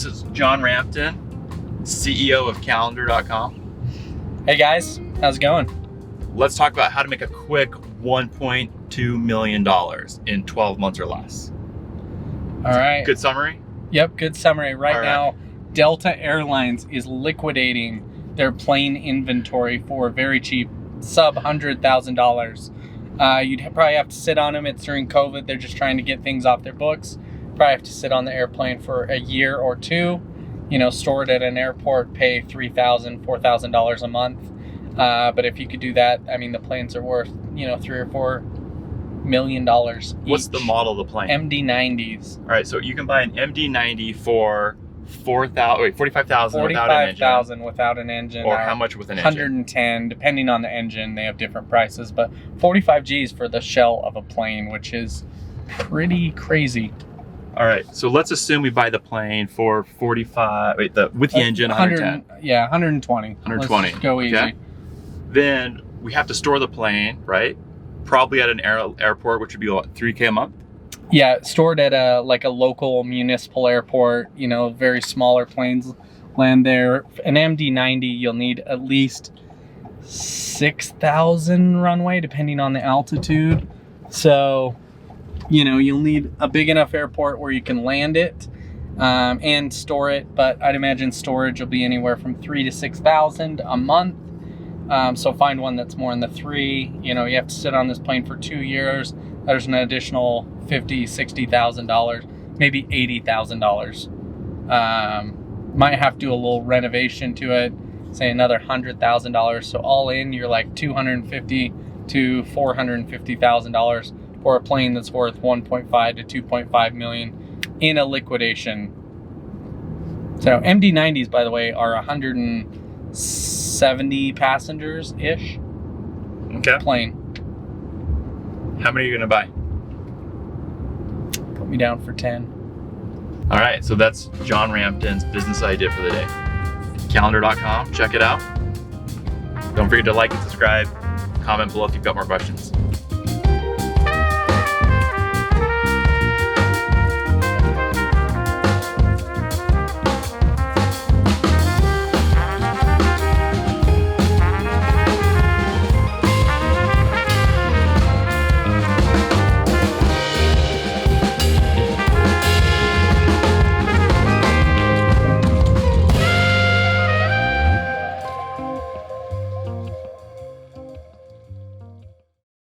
This is John Rampton, CEO of calendar.com. Hey guys, how's it going? Let's talk about how to make a quick $1.2 million in 12 months or less. All right. Good summary? Yep, good summary. Right All right. now, Delta Airlines is liquidating their plane inventory for very cheap, sub $100,000. You'd probably have to sit on them. It's during COVID. They're just trying to get things off their books. Probably have to sit on the airplane for a year or two, store it at an airport, pay $3,000, $4,000 a month. But if you could do that, I mean, the planes are worth, $3 or $4 million each. What's the model of the plane? MD-90s. All right, so you can buy an MD-90 for $45,000 without an engine. $45,000 without an engine. Or how much with an engine? 110, depending on the engine. They have different prices, but 45 G's for the shell of a plane, which is pretty crazy. All right, so let's assume we buy the plane for 45. Wait, with the engine, 110. Yeah, 120. 120. Let's go easy. Okay. Then we have to store the plane, right? Probably at an airport, which would be what, $3K a month? Yeah, stored at a local municipal airport. Very smaller planes land there. An MD-90, you'll need at least 6,000 runway, depending on the altitude. So, you'll need a big enough airport where you can land it and store it. But I'd imagine storage will be anywhere from 3,000 to 6,000 a month. So find one that's more in the 3. You have to sit on this plane for 2 years. There's an additional $50,000, $60,000, maybe $80,000. Might have to do a little renovation to it, say another $100,000. So all in, you're like $250,000 to $450,000 for a plane that's worth 1.5 to 2.5 million in a liquidation. So MD-90s, by the way, are 170 passengers ish. Okay. Plane. How many are you gonna buy? Put me down for 10. All right, so that's John Rampton's business idea for the day. Calendar.com, check it out. Don't forget to like and subscribe. Comment below if you've got more questions.